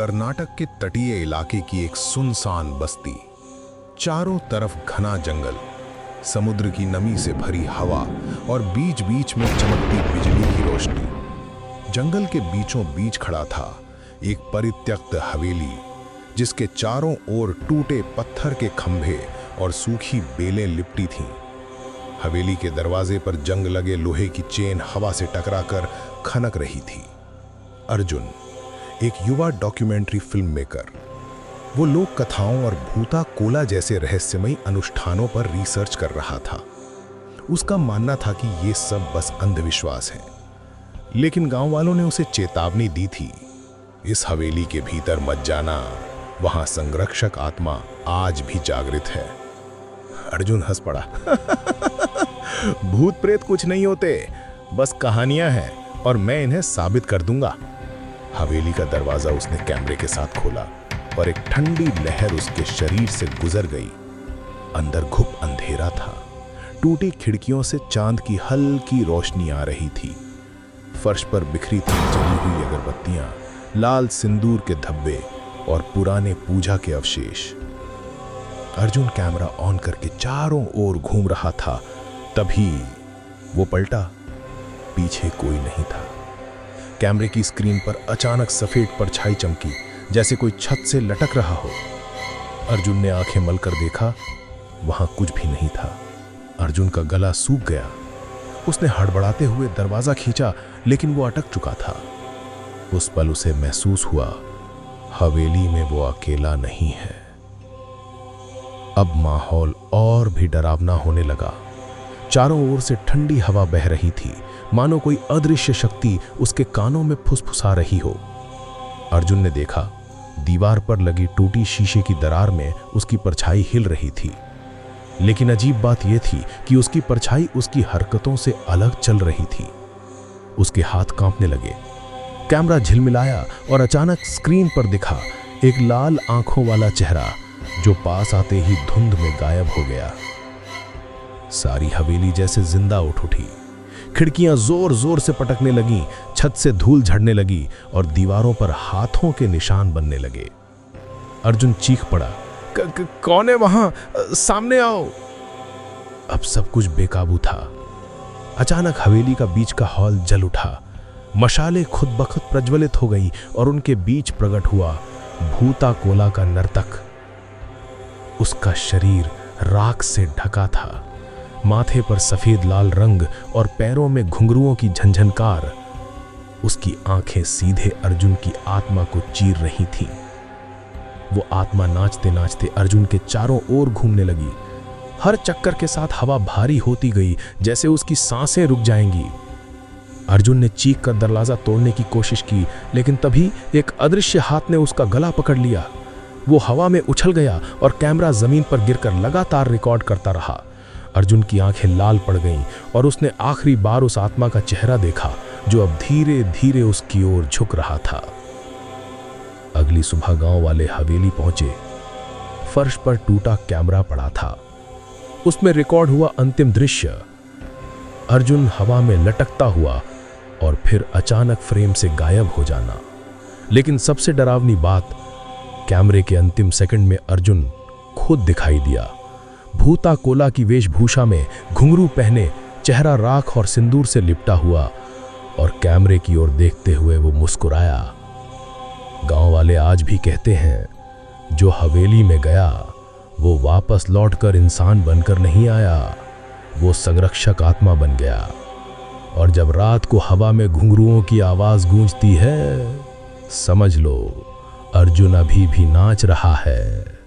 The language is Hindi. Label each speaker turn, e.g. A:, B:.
A: कर्नाटक के तटीय इलाके की एक सुनसान बस्ती। चारों तरफ घना जंगल, समुद्र की नमी से भरी हवा और बीच बीच में चमकती बिजली की रोशनी। जंगल के बीचों बीच खड़ा था एक परित्यक्त हवेली, जिसके चारों ओर टूटे पत्थर के खंभे और सूखी बेलें लिपटी थीं। हवेली के दरवाजे पर जंग लगे लोहे की चेन हवा से टकराकर खनक रही थी। अर्जुन, एक युवा डॉक्यूमेंट्री फिल्म मेकर, वो लोक कथाओं और भूता कोला जैसे रहस्यमयी अनुष्ठानों पर रिसर्च कर रहा था। उसका मानना था कि ये सब बस अंधविश्वास है, लेकिन गांव वालों ने उसे चेतावनी दी थी, इस हवेली के भीतर मत जाना, वहां संरक्षक आत्मा आज भी जागृत है। अर्जुन हंस पड़ा। भूत प्रेत कुछ नहीं होते, बस कहानियां हैं और मैं इन्हें साबित कर दूंगा। हवेली का दरवाजा उसने कैमरे के साथ खोला और एक ठंडी लहर उसके शरीर से गुजर गई। अंदर घुप अंधेरा था। टूटी खिड़कियों से चांद की हल्की रोशनी आ रही थी। फर्श पर बिखरी थी जली हुई अगरबत्तियां, लाल सिंदूर के धब्बे और पुराने पूजा के अवशेष। अर्जुन कैमरा ऑन करके चारों ओर घूम रहा था, तभी वो पलटा। पीछे कोई नहीं था। कैमरे की स्क्रीन पर अचानक सफेद परछाई चमकी, जैसे कोई छत से लटक रहा हो। अर्जुन ने आंखें मलकर देखा, वहां कुछ भी नहीं था। अर्जुन का गला सूख गया। उसने हड़बड़ाते हुए दरवाजा खींचा, लेकिन वो अटक चुका था। उस पल उसे महसूस हुआ, हवेली में वो अकेला नहीं है। अब माहौल और भी डरावना होने लगा। चारों ओर से ठंडी हवा बह रही थी, मानो कोई अदृश्य शक्ति उसके कानों में फुसफुसा रही हो। अर्जुन ने देखा, दीवार पर लगी टूटी शीशे की दरार में उसकी परछाई हिल रही थी। लेकिन अजीब बात यह थी कि उसकी परछाई उसकी हरकतों से अलग चल रही थी। उसके हाथ कांपने लगे। कैमरा झिलमिलाया और अचानक स्क्रीन पर दिखा एक लाल आंखों वाला चेहरा, जो पास आते ही धुंध में गायब हो गया। सारी हवेली जैसे जिंदा उठ उठी। खिड़कियां जोर जोर से पटकने लगीं, छत से धूल झड़ने लगी और दीवारों पर हाथों के निशान बनने लगे। अर्जुन चीख पड़ा, कौन है वहां? सामने आओ। अब सब कुछ बेकाबू था। अचानक हवेली का बीच का हॉल जल उठा। मशालें खुद ब खुद प्रज्वलित हो गई और उनके बीच प्रकट हुआ भूता कोला का नर्तक। उसका शरीर राख से ढका था, माथे पर सफेद लाल रंग और पैरों में घुंघरुओं की झंझनकार। उसकी आंखें सीधे अर्जुन की आत्मा को चीर रही थीं। वो आत्मा नाचते नाचते अर्जुन के चारों ओर घूमने लगी। हर चक्कर के साथ हवा भारी होती गई, जैसे उसकी सांसें रुक जाएंगी। अर्जुन ने चीख कर दरवाजा तोड़ने की कोशिश की, लेकिन तभी एक अदृश्य हाथ ने उसका गला पकड़ लिया। वो हवा में उछल गया और कैमरा जमीन पर गिरकर लगातार रिकॉर्ड करता रहा। अर्जुन की आंखें लाल पड़ गईं और उसने आखिरी बार उस आत्मा का चेहरा देखा, जो अब धीरे धीरे उसकी ओर झुक रहा था। अगली सुबह गांव वाले हवेली पहुंचे। फर्श पर टूटा कैमरा पड़ा था। उसमें रिकॉर्ड हुआ अंतिम दृश्य, अर्जुन हवा में लटकता हुआ और फिर अचानक फ्रेम से गायब हो जाना। लेकिन सबसे डरावनी बात, कैमरे के अंतिम सेकंड में अर्जुन खुद दिखाई दिया। भूता कोला की वेशभूषा में, घुंघरू पहने, चेहरा राख और सिंदूर से लिपटा हुआ, और कैमरे की ओर देखते हुए वो मुस्कुराया। गांव वाले आज भी कहते हैं, जो हवेली में गया वो वापस लौटकर इंसान बनकर नहीं आया, वो संरक्षक आत्मा बन गया। और जब रात को हवा में घुंघरुओं की आवाज गूंजती है, समझ लो अर्जुन अभी भी नाच रहा है।